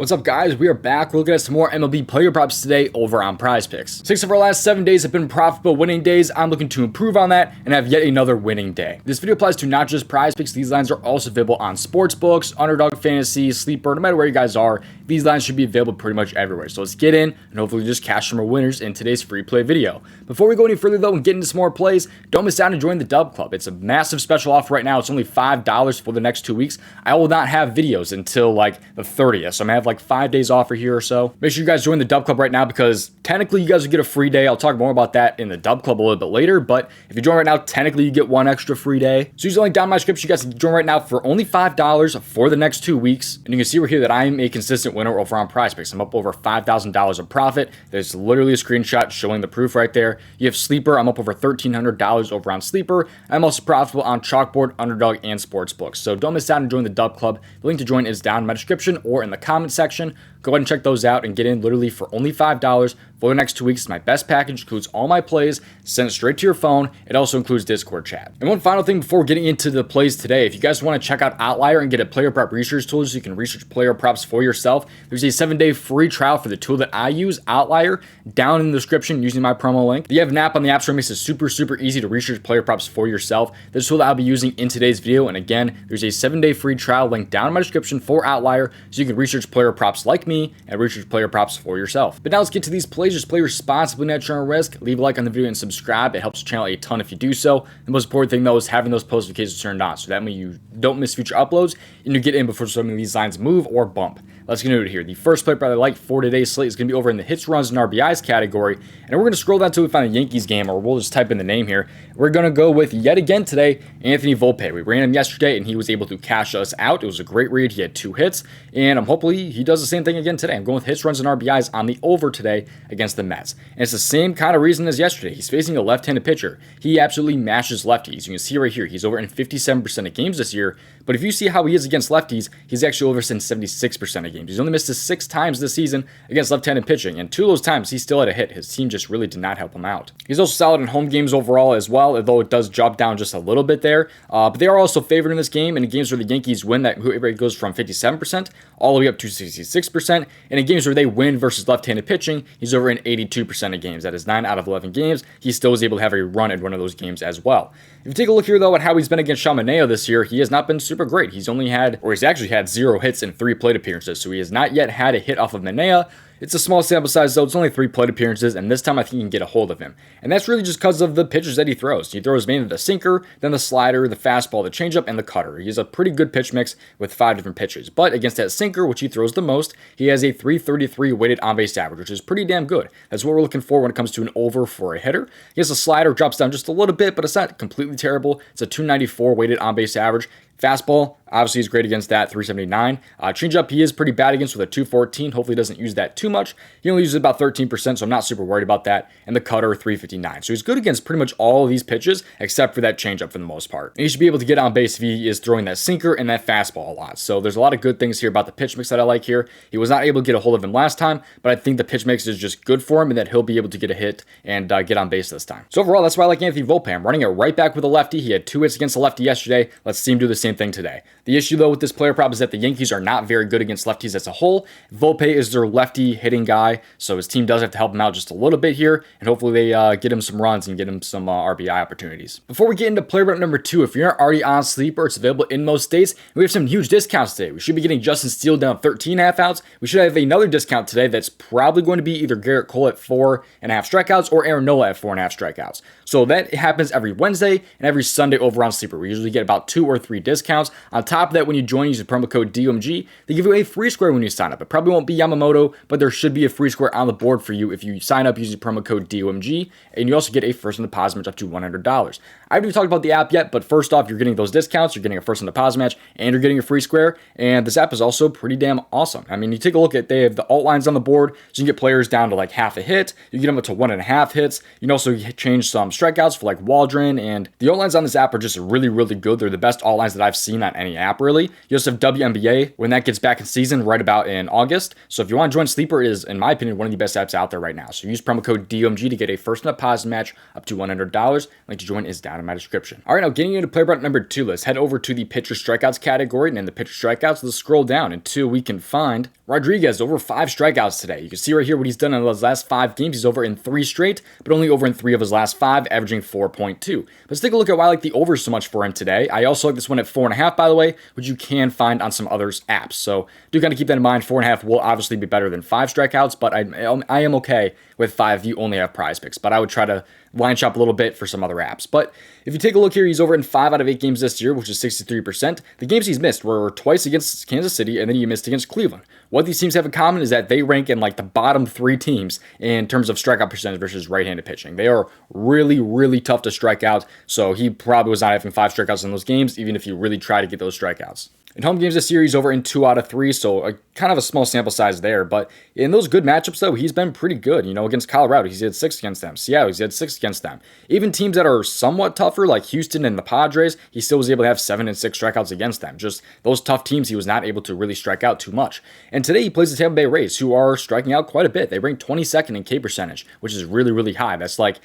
What's up, guys? We are back. We're looking at some more MLB player props today over on PrizePicks. 6 of our last 7 days have been profitable winning days. I'm looking to improve on that and have yet another winning day. This video applies to not just PrizePicks. These lines are also available on sportsbooks, UnderDog Fantasy, Sleeper, no matter where you guys are. These lines should be available pretty much everywhere. So let's get in and hopefully just cash some more winners in today's free play video. Before we go any further though and get into some more plays, don't miss out on joining the DubClub. It's a massive special offer right now. It's only $5 for the next 2 weeks. I will not have videos until like the 30th. So I'm gonna have like 5 days off here or so. Make sure you guys join the DubClub right now because technically you guys will get a free day. I'll talk more about that in the DubClub a little bit later, but if you join right now, technically you get one extra free day. So use the link down in my description. You guys can join right now for only $5 for the next 2 weeks. And you can see right here that I'm a consistent winner over on PrizePicks. I'm up over $5,000 of profit. There's literally a screenshot showing the proof right there. You have Sleeper. I'm up over $1,300 over on Sleeper. I'm also profitable on Chalkboard, UnderDog, and Sportsbook. So don't miss out and join the DubClub. The link to join is down in my description or in the comment section. Go ahead and check those out and get in literally for only $5 for the next 2 weeks. It's my best package, includes all my plays, sent it straight to your phone. It also includes Discord chat. And one final thing before getting into the plays today, if you guys want to check out Outlier and get a player prop research tool so you can research player props for yourself, there's a 7-day free trial for the tool that I use, Outlier, down in the description using my promo link. If you have an app on the App Store, it makes it super easy to research player props for yourself. This tool that I'll be using in today's video. And again, there's a 7-day free trial link down in my description for Outlier so you can research player props like me and research player props for yourself. But now let's get to these plays. Just play responsibly, not your own risk. Leave a like on the video and subscribe. It helps the channel a ton if you do so. The most important thing though is having those post notifications turned on so that way you don't miss future uploads and you get in before some of these lines move or bump. Let's get into it here. The first play prop I like for today's slate is going to be over in the hits, runs, and RBIs category. And we're going to scroll down until we find a Yankees game, or we'll just type in the name here. We're going to go with, yet again today, Anthony Volpe. We ran him yesterday, and he was able to cash us out. It was a great read. He had 2 hits, and hopefully he does the same thing again today. I'm going with hits, runs, and RBIs on the over today against the Mets. And it's the same kind of reason as yesterday. He's facing a left-handed pitcher. He absolutely mashes lefties. You can see right here, he's over in 57% of games this year. But if you see how he is against lefties, he's actually over in 76% of games. He's only missed this 6 times this season against left-handed pitching, and 2 of those times he still had a hit. His team just really did not help him out. He's also solid in home games overall as well, although it does drop down just a little bit there. But they are also favored in this game, and in games where the Yankees win, that hit rate goes from 57% all the way up to 66%. And in games where they win versus left-handed pitching, he's over in 82% of games. That is 9 out of 11 games. He still was able to have a run in one of those games as well. If you take a look here, though, at how he's been against Shamaneo this year, he has not been super great. He's actually had 0 hits in 3 plate appearances, so he has not yet had a hit off of Manea. It's a small sample size, though. It's only 3 plate appearances, and this time I think you can get a hold of him. And that's really just because of the pitches that he throws. He throws mainly the sinker, then the slider, the fastball, the changeup, and the cutter. He has a pretty good pitch mix with 5 different pitches. But against that sinker, which he throws the most, he has a 333 weighted on-base average, which is pretty damn good. That's what we're looking for when it comes to an over for a hitter. He has a slider, drops down just a little bit, but it's not completely terrible. It's a 294 weighted on-base average. Fastball, obviously, he's great against that, 379. Changeup, he is pretty bad against with a 214. Hopefully, he doesn't use that too much. He only uses about 13%, so I'm not super worried about that. And the cutter, 359. So he's good against pretty much all of these pitches, except for that changeup for the most part. And he should be able to get on base if he is throwing that sinker and that fastball a lot. So there's a lot of good things here about the pitch mix that I like here. He was not able to get a hold of him last time, but I think the pitch mix is just good for him and that he'll be able to get a hit and get on base this time. So overall, that's why I like Anthony Volpe. I'm running it right back with a lefty. He had 2 hits against a lefty yesterday. Let's see him do the same thing today. The issue, though, with this player prop is that the Yankees are not very good against lefties as a whole. Volpe is their lefty hitting guy, so his team does have to help him out just a little bit here, and hopefully they get him some runs and get him some RBI opportunities. Before we get into player prop number 2, if you're not already on Sleeper, it's available in most states. We have some huge discounts today. We should be getting Justin Steele down 13.5 outs. We should have another discount today that's probably going to be either Garrett Cole at 4.5 strikeouts or Aaron Nola at 4.5 strikeouts. So that happens every Wednesday and every Sunday over on Sleeper. We usually get about 2 or 3 discounts. On top of that, when you join using promo code DOMG, they give you a free square when you sign up. It probably won't be Yamamoto, but there should be a free square on the board for you if you sign up using promo code DOMG, and you also get a first deposit match up to $100. I haven't even talked about the app yet, but first off, you're getting those discounts, you're getting a first deposit match, and you're getting a free square, and this app is also pretty damn awesome. I mean, you take a look at, they have the alt lines on the board, so you can get players down to like half a hit, you get them up to 1.5 hits, you can also change some strikeouts for like Waldron, and the alt lines on this app are just really good. They're the best alt lines that I've seen on any app, really. You also have WNBA when that gets back in season right about in August. So if you want to join Sleeper, it is, in my opinion, one of the best apps out there right now. So use promo code DOMG to get a first deposit match up to $100. Link to join is down in my description. All right, now getting into player prop number 2, let's head over to the pitcher strikeouts category, and in the pitcher strikeouts, let's scroll down until we can find Rodriguez over 5 strikeouts today. You can see right here what he's done in his last 5 games. He's over in 3 straight, but only over in 3 of his last 5, averaging 4.2. Let's take a look at why I like the over so much for him today. I also like this one at 4.5, by the way, which you can find on some other apps. So do kind of keep that in mind. 4.5 will obviously be better than 5 strikeouts, but I am okay with 5 if you only have PrizePicks. But I would try to line shop a little bit for some other apps. But if you take a look here, he's over in 5 out of 8 games this year, which is 63%. The games he's missed were twice against Kansas City, and then he missed against Cleveland. What these teams have in common is that they rank in like the bottom 3 teams in terms of strikeout percentage versus right-handed pitching. They are really, really tough to strike out, so he probably was not having 5 strikeouts in those games, even if you really try to get those strikeouts. In home games this year, he's over in 2 out of 3, so kind of a small sample size there. But in those good matchups, though, he's been pretty good. You know, against Colorado, he's had 6 against them. Seattle, he's had 6 against them. Even teams that are somewhat tougher, like Houston and the Padres, he still was able to have 7 and 6 strikeouts against them. Just those tough teams, he was not able to really strike out too much. And today, he plays the Tampa Bay Rays, who are striking out quite a bit. They rank 22nd in K percentage, which is really, really high. That's like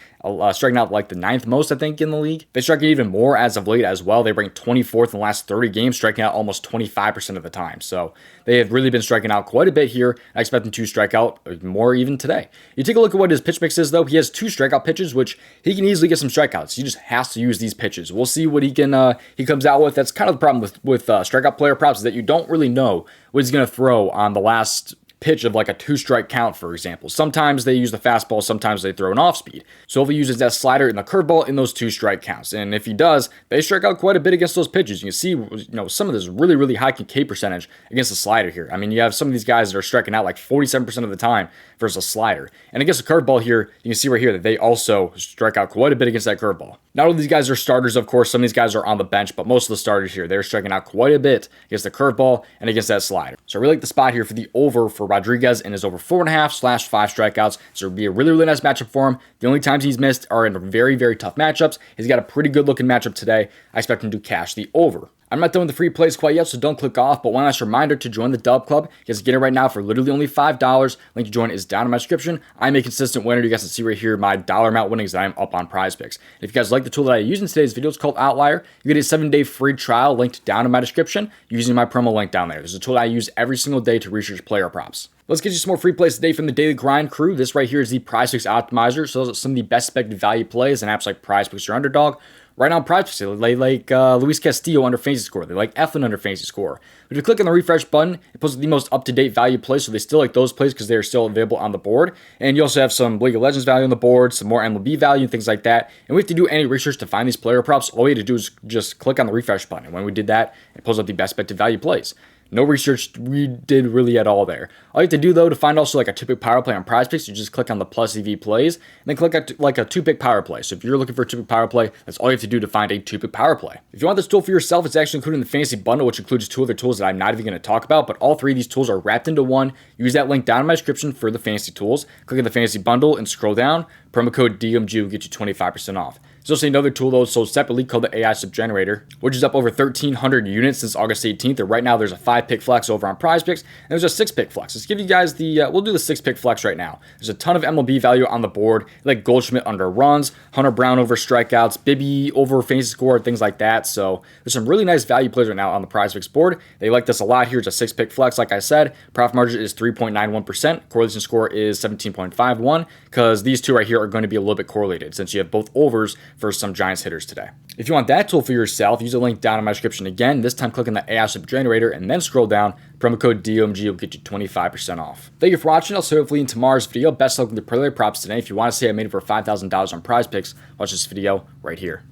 striking out like the 9th most, I think, in the league. They strike out even more as of late as well. They rank 24th in the last 30 games, striking out almost 25% of the time. So they have really been striking out quite a bit here. I expect them to strike out more even today. You take a look at what his pitch mix is, though. He has 2 strikeout pitches, which he can easily get some strikeouts. He just has to use these pitches. We'll see what he comes out with. That's kind of the problem with strikeout player props, is that you don't really know what he's going to throw on the last pitch of like a 2-strike count, for example. Sometimes they use the fastball, sometimes they throw an off speed. So if he uses that slider and the curveball in those 2-strike counts, and if he does, they strike out quite a bit against those pitches. You can see, you know, some of this really, really high K percentage against the slider here. I mean, you have some of these guys that are striking out like 47% of the time versus a slider. And against the curveball here, you can see right here that they also strike out quite a bit against that curveball. Not all of these guys are starters, of course. Some of these guys are on the bench, but most of the starters here, they're striking out quite a bit against the curveball and against that slider. So I really like the spot here for the over for Rodriguez and his over 4.5/5 strikeouts. So it would be a really, really nice matchup for him. The only times he's missed are in very, very tough matchups. He's got a pretty good looking matchup today. I expect him to cash the over. I'm not done with the free plays quite yet, so don't click off, but one last reminder to join the DubClub. You guys get it right now for literally only $5. Link to join is down in my description. I'm a consistent winner. You guys can see right here my dollar amount winnings that I'm up on PrizePicks. If you guys like the tool that I use in today's video, it's called Outlier. You get a 7-day free trial linked down in my description using my promo link down there. There's a tool that I use every single day to research player props. Let's get you some more free plays today from the Daily Grind crew. This right here is the PrizePicks Optimizer. So those are some of the best expected value plays and apps like PrizePicks or UnderDog. Right now on PrizePicks, they like Luis Castillo under fantasy score. They like Eflin under fantasy score. But if you click on the refresh button, it pulls the most up-to-date value plays, so they still like those plays because they are still available on the board. And you also have some League of Legends value on the board, some more MLB value, and things like that. And we have to do any research to find these player props. All we have to do is just click on the refresh button. And when we did that, it pulls up the best expected value plays. No research we did really at all there. All you have to do, though, to find also like a 2-pick power play on PrizePicks, you just click on the plus EV plays, and then click at like a 2-pick power play. So if you're looking for a 2-pick power play, that's all you have to do to find a 2-pick power play. If you want this tool for yourself, it's actually included in the fantasy bundle, which includes 2 other tools that I'm not even going to talk about, but all 3 of these tools are wrapped into one. Use that link down in my description for the fantasy tools. Click on the fantasy bundle and scroll down. Promo code DOMG will get you 25% off. There's also another tool, though, sold separately called the AI Sub Generator, which is up over 1,300 units since August 18th. And right now, there's a 5-pick flex over on PrizePicks, and there's a 6-pick flex. Let's give you guys we'll do the 6-pick flex right now. There's a ton of MLB value on the board, like Goldschmidt under runs, Hunter Brown over strikeouts, Bibby over fantasy score, things like that. So there's some really nice value plays right now on the PrizePicks board. They like this a lot here. It's a 6-pick flex, like I said. Profit margin is 3.91%. Correlation score is 17.51, because these two right here are going to be a little bit correlated since you have both overs for some Giants hitters today. If you want that tool for yourself, use a link down in my description again. This time click on the AI Sub Generator and then scroll down. Promo code DOMG will get you 25% off. Thank you for watching. I'll see you hopefully in tomorrow's video. Best luck with the parlay props today. If you want to see I made it for $5,000 on PrizePicks, watch this video right here.